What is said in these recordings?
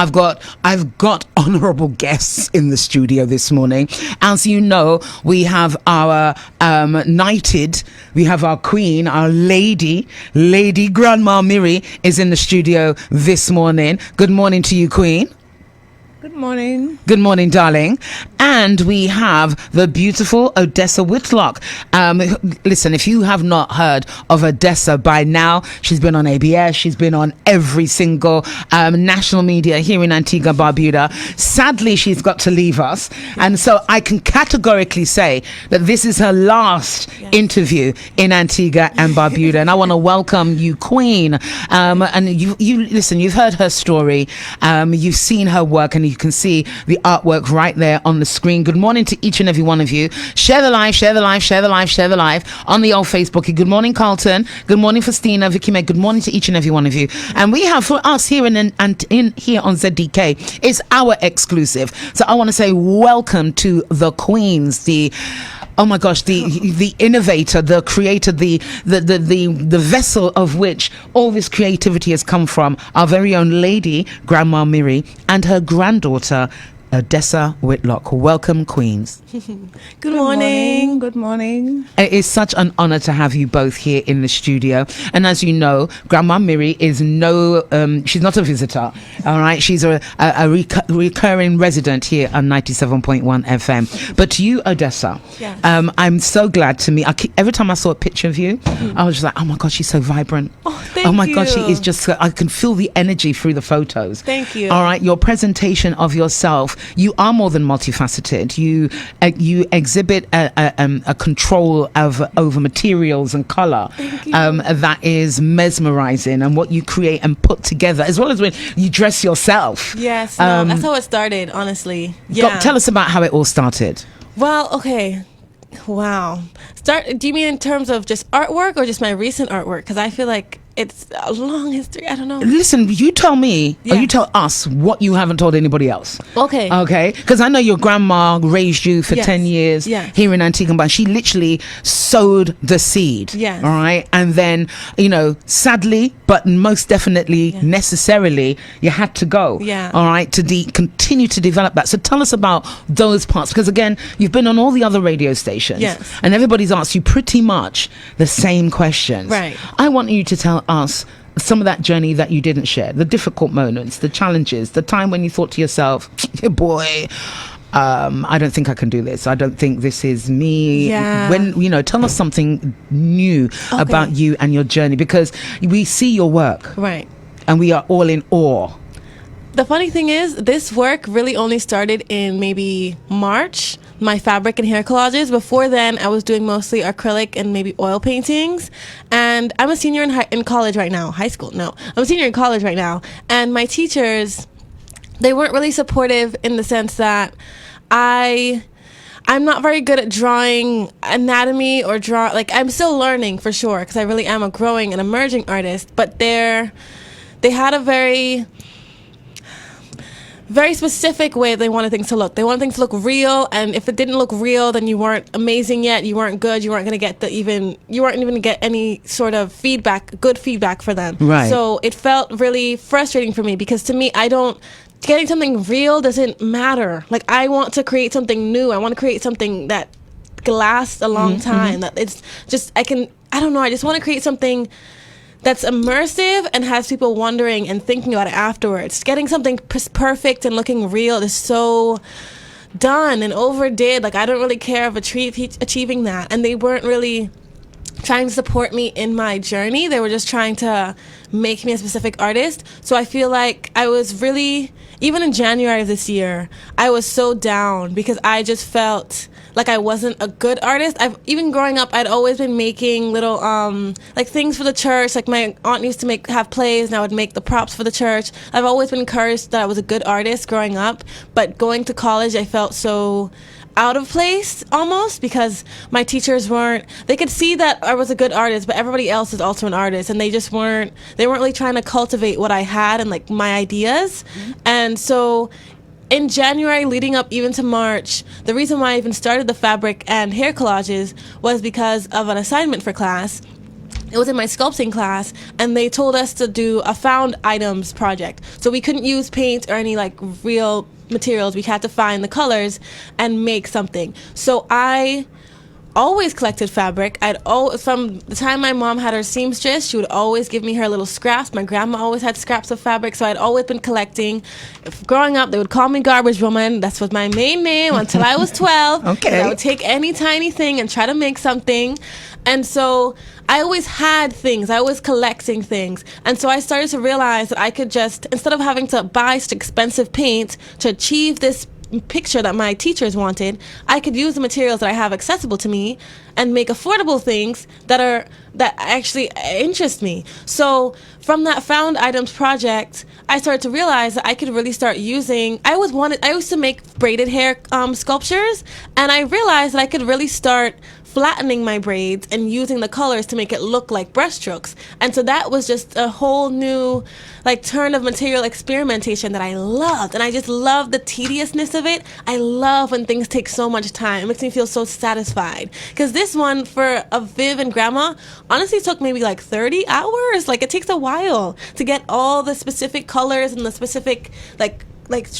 I've got honorable guests in the studio this morning. As you know, we have our we have our queen, our lady Grandma Miri is in the studio this morning. Good morning to you, Queen. Good morning. Good morning, darling. And we have the beautiful Odessa Whitlock. Listen, if you have not heard of Odessa by now, she's been on ABS. She's been on every single national media here in Antigua and Barbuda. Sadly, she's got to leave us. And so I can categorically say that this is her last interview in Antigua and Barbuda. And I want to welcome you, Queen. And you listen, you've heard her story. You've seen her work, and you can see the artwork right there on the screen. Good morning to each and every one of you. Share the live on the old Facebook. Good morning, Carlton. Good morning, Festina, Vicky Meg. Good morning to each and every one of you. And we have for us here in here on ZDK, it's our exclusive. So I want to say welcome to the queens, oh my gosh, the innovator, the creator, the vessel of which all this creativity has come from, our very own lady, Grandma Miri, and her granddaughter, Odessa Whitlock. Welcome, queens. Good morning. Good morning. It is such an honor to have you both here in the studio. And as you know, Grandma Miri is she's not a visitor. All right, she's a recurring resident here on 97.1 FM. But to you, Odessa, yes. I'm so glad to meet. Every time I saw a picture of you, I was just like, oh my God, she's so vibrant. Oh, thank you. Oh my God, she is just. I can feel the energy through the photos. Thank you. All right, your presentation of yourself. You are more than multifaceted. You exhibit a control over materials and color that is mesmerizing, and what you create and put together, as well as when you dress yourself. Yes, that's how it started, honestly. Yeah. Tell us about how it all started. Well, okay. Wow. Do you mean in terms of just artwork or just my recent artwork? Because I feel like it's a long history. I don't know. Listen, you tell me, or you tell us what you haven't told anybody else. Okay. Okay? Because I know your grandma raised you for 10 years here in Antigua, but she literally sowed the seed. Yes. All right? And then, sadly, but most definitely, necessarily, you had to go. Yeah. All right? To continue to develop that. So tell us about those parts. Because again, you've been on all the other radio stations. Yes. And everybody's asked you pretty much the same questions. Right. I want you to tell us some of that journey that you didn't share, the difficult moments, the challenges, the time when you thought to yourself, boy, I don't think I can do this. I don't think this is me. Yeah. When, tell us something new about you and your journey, because we see your work. Right. And we are all in awe. The funny thing is, this work really only started in maybe March, my fabric and hair collages. Before then, I was doing mostly acrylic and maybe oil paintings. And I'm a senior in college right now. High school, no. I'm a senior in college right now. And my teachers, they weren't really supportive in the sense that I'm not very good at drawing anatomy or I'm still learning for sure, because I really am a growing and emerging artist. But they had a very specific way they wanted things to look. They wanted things to look real, and if it didn't look real, then you weren't amazing yet. You weren't good. You weren't going to get you weren't even going to get any sort of good feedback for them. Right. So it felt really frustrating for me, because to me, getting something real doesn't matter. Like, I want to create something new. I want to create something that lasts a long time. That it's just, I just want to create something that's immersive and has people wondering and thinking about it afterwards. Getting something perfect and looking real is so done and overdid. Like, I don't really care of achieving that. And they weren't really trying to support me in my journey. They were just trying to make me a specific artist. So I feel like I was really, even in January of this year, I was so down, because I just felt like I wasn't a good artist. Even growing up, I'd always been making little things for the church. Like, my aunt used to have plays, and I would make the props for the church. I've always been encouraged that I was a good artist growing up, but going to college, I felt so out of place almost, because my teachers they could see that I was a good artist, but everybody else is also an artist, and they weren't really trying to cultivate what I had and my ideas. And so in January, leading up even to March, the reason why I even started the fabric and hair collages was because of an assignment for class. it was in my sculpting class, and they told us to do a found items project. So we couldn't use paint or any like real materials. We had to find the colors and make something. So I always collected fabric. From the time my mom had her seamstress, she would always give me her little scraps. My grandma always had scraps of fabric, so I'd always been collecting. Growing up, they would call me Garbage Woman. That was my main name until I was 12. Okay. I would take any tiny thing and try to make something. And so I always had things. I was collecting things. And so I started to realize that I could just, instead of having to buy such expensive paint to achieve this picture that my teachers wanted, I could use the materials that I have accessible to me and make affordable things that actually interest me. So from that found items project, I started to realize that I could really start using. I used to make braided hair sculptures, and I realized that I could really start flattening my braids and using the colors to make it look like brushstrokes. And so that was just a whole new like turn of material experimentation that I loved. And I just love the tediousness of it. I love when things take so much time. It makes me feel so satisfied. Because this one for a Viv and Grandma honestly took maybe like 30 hours. Like it takes a while to get all the specific colors and the specific like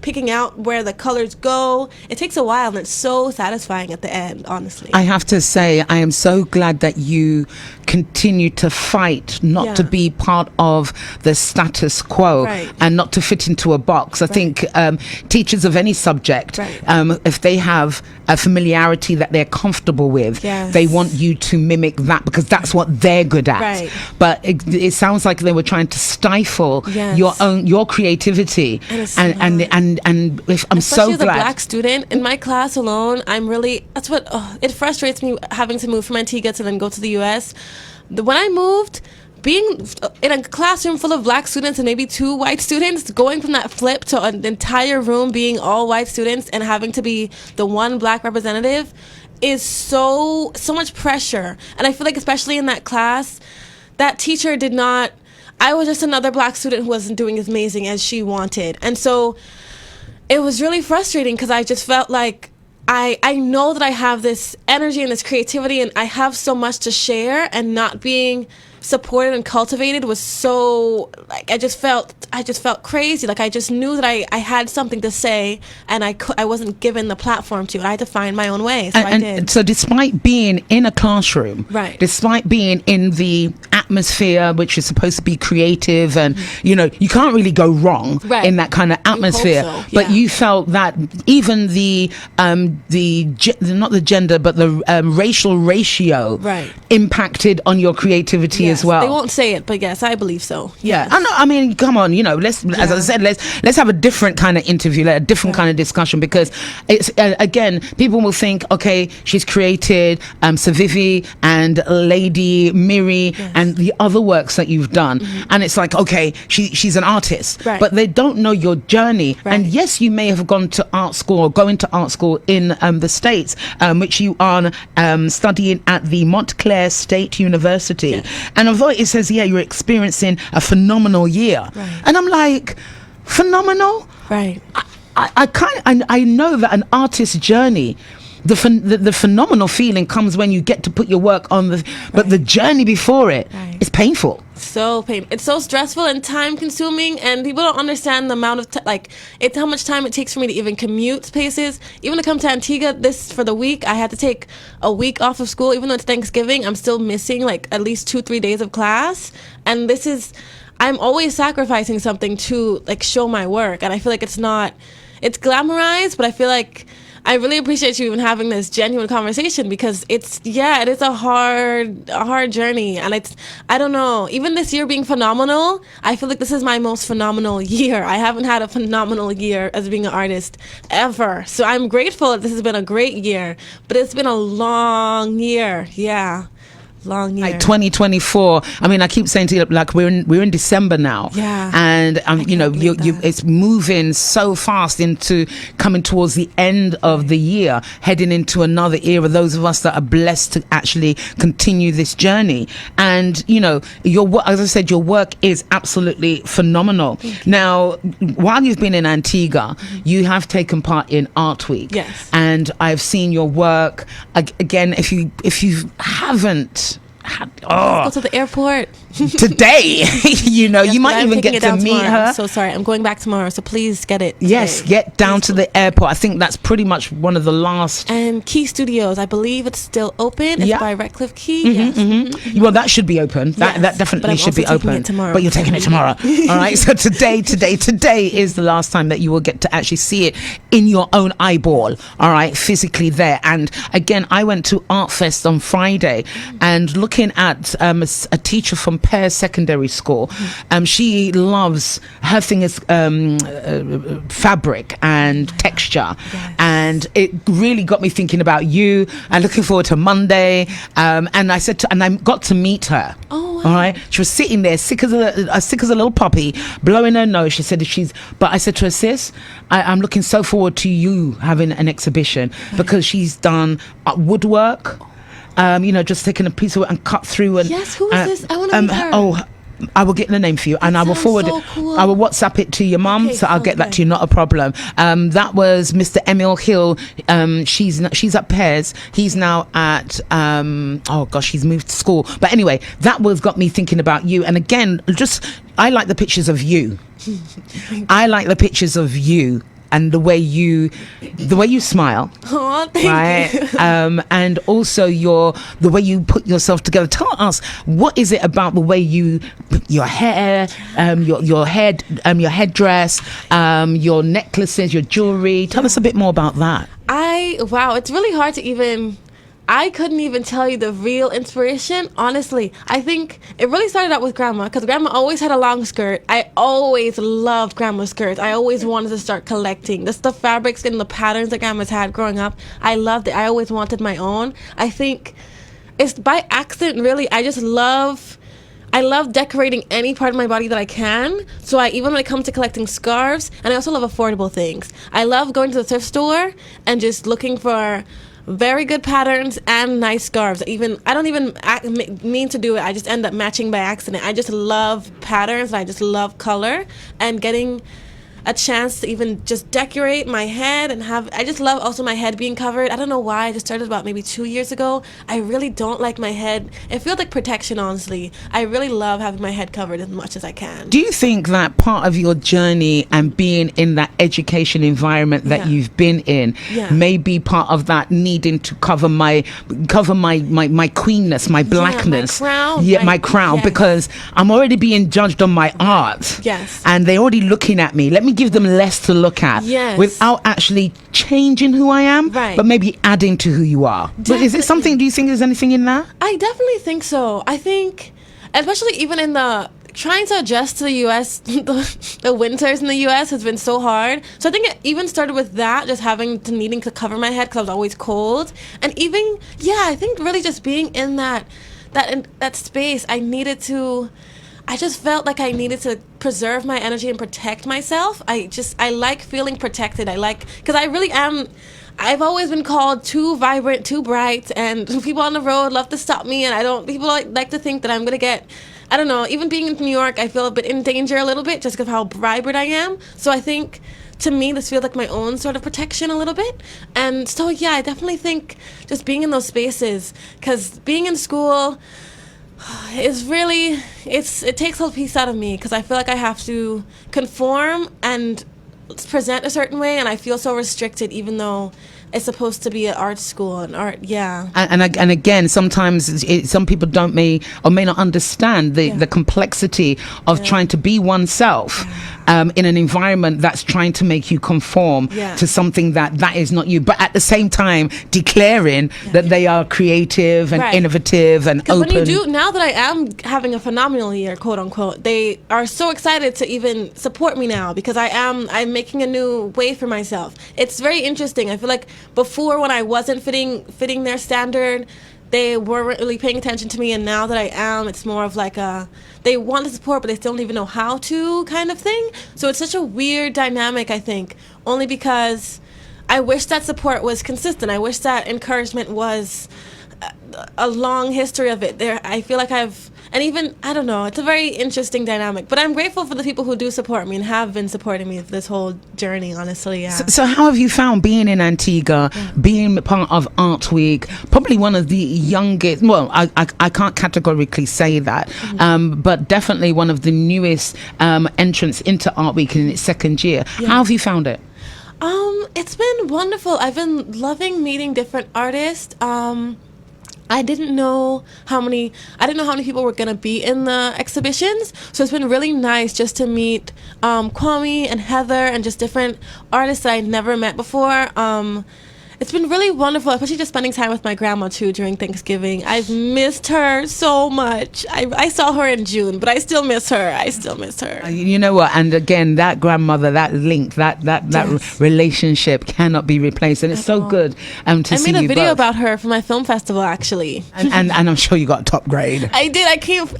picking out where the colors go. It takes a while, and it's so satisfying at the end, honestly. I have to say, I am so glad that you continue to fight not to be part of the status quo and not to fit into a box. I think teachers of any subject, if they have a familiarity that they're comfortable with, they want you to mimic that because that's what they're good at. But it sounds like they were trying to stifle your creativity, and if I'm especially so as a glad. Black student in my class alone, that's what it frustrates me, having to move from Antigua to then go to the U.S. When I moved, being in a classroom full of Black students and maybe 2 white students, going from that flip to an entire room being all white students and having to be the one Black representative is so much pressure. And I feel like especially in that class, that teacher did not. I was just another Black student who wasn't doing as amazing as she wanted. And so it was really frustrating because I just felt like I know that I have this energy and this creativity and I have so much to share, and not being supported and cultivated was so like I just felt crazy. Like I just knew that I had something to say, and I wasn't given the platform to. I had to find my own way. So I did. So despite being in a classroom, despite being in the atmosphere which is supposed to be creative, and you can't really go wrong in that kind of atmosphere. But you felt that even the not the gender but the racial ratio impacted on your creativity as well. They won't say it, but yes, I believe so. Yeah. I mean, come on, let's as I said, let's have a different kind of interview, a different kind of discussion, because it's again, people will think, okay, she's created Sir Vivi and Lady Miri and the other works that you've done, and it's like, okay, she's an artist, but they don't know your journey. And yes, you may have gone to art school or going to art school in the States, which you are studying at the Montclair State University, and although it says you're experiencing a phenomenal year, and I'm like, phenomenal, I know that an artist's journey, the phenomenal feeling comes when you get to put your work on but the journey before it is painful. So painful. It's so stressful and time consuming, and people don't understand the amount of it's how much time it takes for me to even commute places. Even to come to Antigua for the week, I had to take a week off of school. Even though it's Thanksgiving, I'm still missing like at least 2-3 days of class, and I'm always sacrificing something to like show my work. And I feel like it's glamorized, but I feel like I really appreciate you even having this genuine conversation, because it is a hard journey, and I don't know, even this year being phenomenal, I feel like this is my most phenomenal year. I haven't had a phenomenal year as being an artist ever, so I'm grateful that this has been a great year, but it's been a long year. Long year. Like 2024. I mean, I keep saying to you, like we're in December now, and it's moving so fast into coming towards the end of the year, heading into another era. Those of us that are blessed to actually continue this journey, and your work, as I said, your work is absolutely phenomenal. Now, while you've been in Antigua, you have taken part in Art Week, and I've seen your work. Again, if you haven't Go to the airport today. You know, you might even get to meet her. I'm so sorry, I'm going back tomorrow, so please get it today. Yes, get down to the airport. I think that's pretty much one of the last. And Key Studios, I believe it's still open. It's by Redcliffe Key. Well, that should be open. That definitely should be open. But you're taking it tomorrow. All right. So today is the last time that you will get to actually see it in your own eyeball. All right, physically there. And again, I went to Art Fest on Friday, and looking at a teacher from Pear Secondary School. She loves, her thing is fabric and texture, and it really got me thinking about you and looking forward to Monday. And I got to meet her. Oh, wow. All right, she was sitting there sick as a little puppy, blowing her nose. She said but I said to her, sis, I'm looking so forward to you having an exhibition, because she's done woodwork. Just taking a piece of it and cut through. And yes, who is this? I want to meet her. Oh, I will get the name for you, and I will forward it. Cool. I will WhatsApp it to your mum, so I'll get that to you. Not a problem. That was Mr. Emil Hill. She's at Pears. He's now at he's moved to school. But anyway, that got me thinking about you. And again, I like the pictures of you. I like the pictures of you. And the way you smile, thank you. And also the way you put yourself together. Tell us, what is it about the way your hair, your headdress, your necklaces, your jewelry? Tell us a bit more about that. It's really hard to I couldn't even tell you the real inspiration. Honestly, I think it really started out with Grandma, because Grandma always had a long skirt. I always loved Grandma's skirts. I always wanted to start collecting the fabrics and the patterns that Grandma's had growing up. I loved it. I always wanted my own. I think it's by accident, really. I love decorating any part of my body that I can. So even when it comes to collecting scarves, and I also love affordable things. I love going to the thrift store and just looking for very good patterns and nice scarves. I don't even mean to do it. I just end up matching by accident. I just love patterns, and I just love color, and getting a chance to even just decorate my head and I just love also my head being covered. I don't know why. I just started about maybe 2 years ago. I really don't like my head. It feels like protection, honestly. I really love having my head covered as much as I can. Do you think that part of your journey and being in that education environment that you've been in may be part of that needing to cover my queenness, my blackness? My crown, because I'm already being judged on my art. Yes. And they're already looking at me. Let me give them less to look at, without actually changing who I am, but maybe adding to who you are. But is it something, do you think there's anything in that? I definitely think so. I think, especially even in trying to adjust to the U.S., the winters in the U.S. has been so hard. So I think it even started with that, just needing to cover my head because I was always cold. And even, I think really just being in that space, I just felt like I needed to preserve my energy and protect myself. I like feeling protected. Because I really am, I've always been called too vibrant, too bright, and people on the road love to stop me, and people like to think that I'm going to get, I don't know, even being in New York, I feel a bit in danger a little bit just because of how vibrant I am. So I think, to me, this feels like my own sort of protection a little bit. And so, I definitely think just being in those spaces, because being in school, it takes a piece out of me, because I feel like I have to conform and present a certain way, and I feel so restricted, even though it's supposed to be an art school and art. And again, sometimes some people may not understand the complexity of trying to be oneself in an environment that's trying to make you conform to something that is not you, but at the same time declaring that they are creative and innovative and open. When you do, now that I am having a phenomenal year, quote unquote, they are so excited to even support me now, because I'm making a new way for myself. It's very interesting. I feel like before, when I wasn't fitting their standard, they weren't really paying attention to me, and now that I am, it's more of like they want to support, but they still don't even know how to, kind of thing. So it's such a weird dynamic, I think, only because I wish that support was consistent. I wish that encouragement was a long history of it. I feel like And even, I don't know, it's a very interesting dynamic. But I'm grateful for the people who do support me and have been supporting me this whole journey, honestly, yeah. So how have you found being in Antigua, being part of Art Week, probably one of the youngest, well, I can't categorically say that, but definitely one of the newest entrants into Art Week in its second year. Yeah. How have you found it? It's been wonderful. I've been loving meeting different artists. I didn't know how many people were going to be in the exhibitions. So it's been really nice just to meet Kwame and Heather and just different artists that I'd never met before. It's been really wonderful, especially just spending time with my grandma too during Thanksgiving. I've missed her so much. I saw her in June, but I still miss her. You know what? And again, that grandmother, that link, that Yes. relationship cannot be replaced. And it's so good to see you I made a video both. about her for my film festival, actually. And I'm sure you got top grade. I did.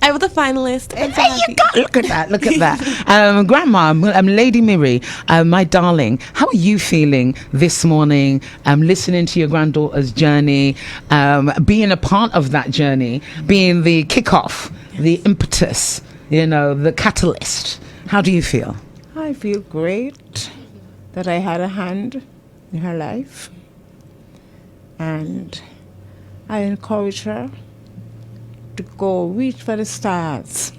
I was a finalist. I'm so There happy. you go. Look at that. Look at that. Grandma, Lady Miri, my darling, how are you feeling this morning? Listening to your granddaughter's journey, being a part of that journey, being the kickoff, the impetus, the catalyst. How do you feel? I feel great that I had a hand in her life, and I encourage her to go reach for the stars.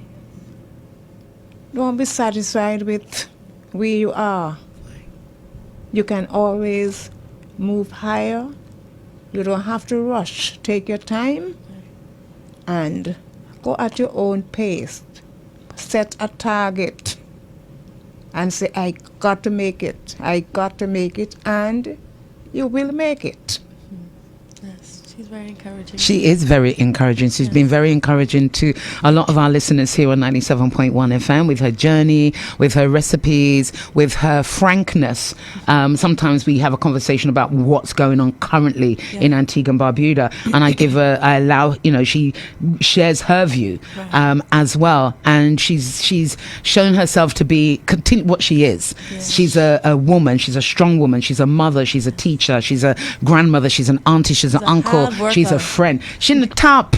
Don't be satisfied with where you are. You can always move higher. You don't have to rush. Take your time and go at your own pace. Set a target and say, I got to make it. I got to make it, and you will make it. Yes, she's very encouraging. She is very encouraging. She's been very encouraging to a lot of our listeners here on 97.1 FM with her journey, with her recipes, with her frankness. Sometimes we have a conversation about what's going on currently in Antigua and Barbuda, and she shares her view as well. And she's shown herself to be what she is. Yes. She's a woman. She's a strong woman. She's a mother. She's a teacher. She's a grandmother. She's an auntie. She's an uncle. She's a friend. She's in the top.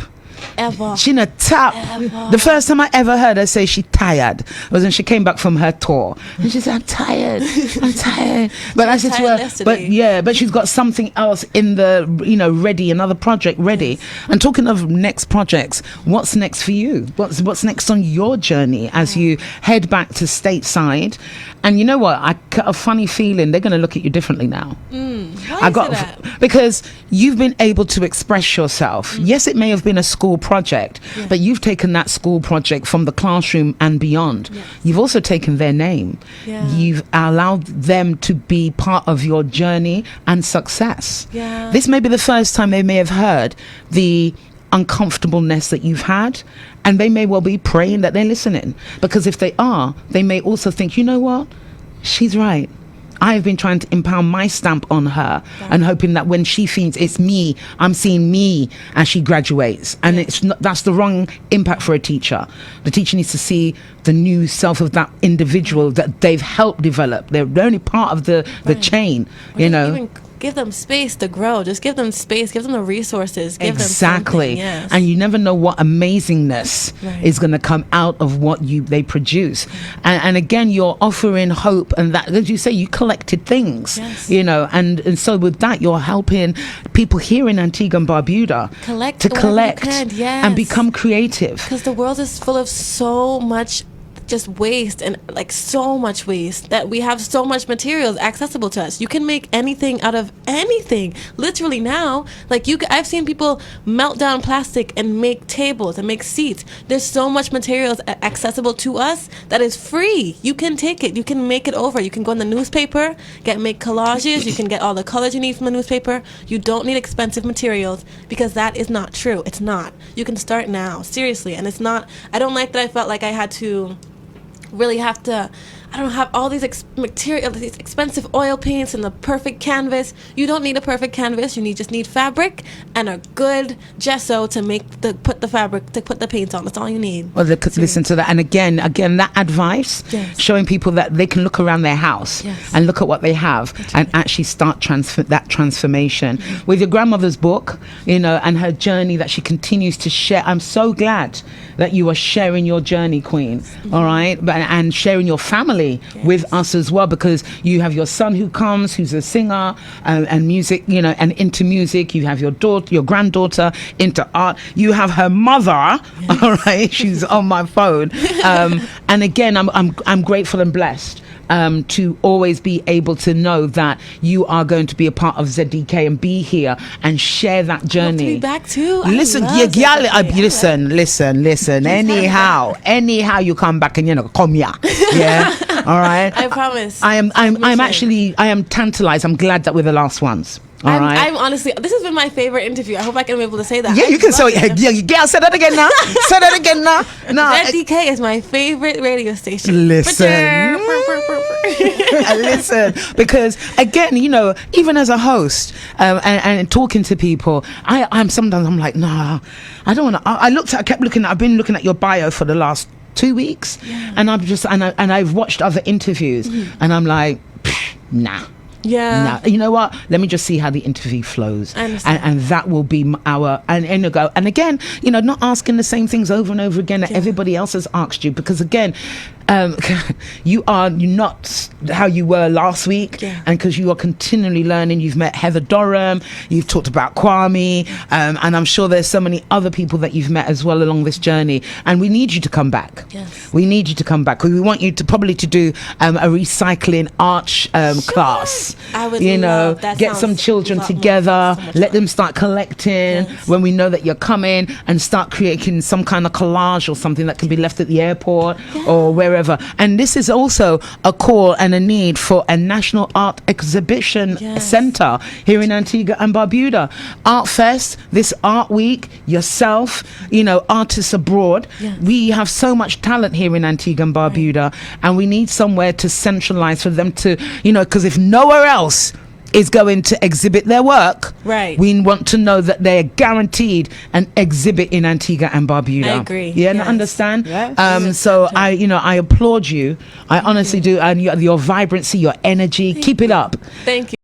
Ever. She in the top. Ever. The first time I ever heard her say she tired was when she came back from her tour. And she said, I'm tired. I'm tired. But I said to her, but she's got something else in the, ready, another project ready. Yes. And talking of next projects, what's next for you? What's next on your journey as you head back to stateside? And you know what? I got a funny feeling they're going to look at you differently now. Because you've been able to express yourself. Yes, it may have been a school project, but you've taken that school project from the classroom and beyond. Yes. You've also taken their name. Yeah. You've allowed them to be part of your journey and success. Yeah. This may be the first time they may have heard the uncomfortableness that you've had, and they may well be praying that they're listening, because if they are, they may also think, you know what, she's right. I've been trying to impound my stamp on her and hoping that when she feels it's me, I'm seeing me as she graduates. And it's not, that's the wrong impact for a teacher. The teacher needs to see the new self of that individual that they've helped develop. They're only part of the chain, Even give them space to grow. Just give them space. Give them the resources. Give them something. Yes. And you never know what amazingness is going to come out of what they produce. And again, you're offering hope, and that, as you say, you collected things. Yes. And so with that, you're helping people here in Antigua and Barbuda to collect and become creative. Because the world is full of so much just waste, and so much waste, that we have so much materials accessible to us. You can make anything out of anything literally now. I've seen people melt down plastic and make tables and make seats. There's so much materials accessible to us that is free. You can take it, you can make it over. You can go in the newspaper, make collages. You can get all the colors you need from the newspaper. You don't need expensive materials, because that is not true. It's not. You can start now, seriously. And it's not, I don't like that I felt like I had to really have to I don't have all these material, these expensive oil paints and the perfect canvas. You don't need a perfect canvas. You just need fabric and a good gesso to put the paint on. That's all you need. Well, listen to that. And again, that advice, Yes. showing people that they can look around their house Yes. and look at what they have and actually start that transformation. With your grandmother's book, and her journey that she continues to share. I'm so glad that you are sharing your journey, Queen. All right, and sharing your family with us as well, because you have your son who comes, who's a singer and music, and into music. You have your daughter, your granddaughter into art. You have her mother. All right, she's on my phone. And again, I'm grateful and blessed to always be able to know that you are going to be a part of ZDK and be here and share that journey. To be back too. Listen, listen. Anyhow, you come back and come here. Yeah, all right. I promise. I'm tantalized. I'm glad that we're the last ones. All right. I'm honestly, this has been my favorite interview. I hope I can be able to say that. Yeah, you can say it. Yeah, say that again now. Say that again now. No, ZDK is my favorite radio station. Listen. Listen, because again, even as a host and talking to people, I'm sometimes I'm like, nah, I don't want to. I've been looking at your bio for the last 2 weeks, and I've watched other interviews, and I'm like, nah. Yeah. Now, you know what? Let me just see how the interview flows, and that will be our and go. And again, not asking the same things over and over again that everybody else has asked you, because again, you're not how you were last week, and because you are continually learning. You've met Heather Durham, you've talked about Kwame, and I'm sure there's so many other people that you've met as well along this journey, and we need you to come back. Yes. We need you to come back. We want you to probably do a recycling art class. I would love that. Get some children together, let them start collecting when we know that you're coming, and start creating some kind of collage or something that can be left at the airport or wherever. And this is also a call and a need for a national art exhibition center here in Antigua and Barbuda. Art Fest, this art week, yourself, artists abroad. We have so much talent here in Antigua and Barbuda, and we need somewhere to centralize for them to, because if nowhere else is going to exhibit their work, we want to know that they're guaranteed an exhibit in Antigua and Barbuda. I agree. Yeah, understand? Yes. So I applaud you. I honestly do. And your vibrancy, your energy, keep it up. Thank you.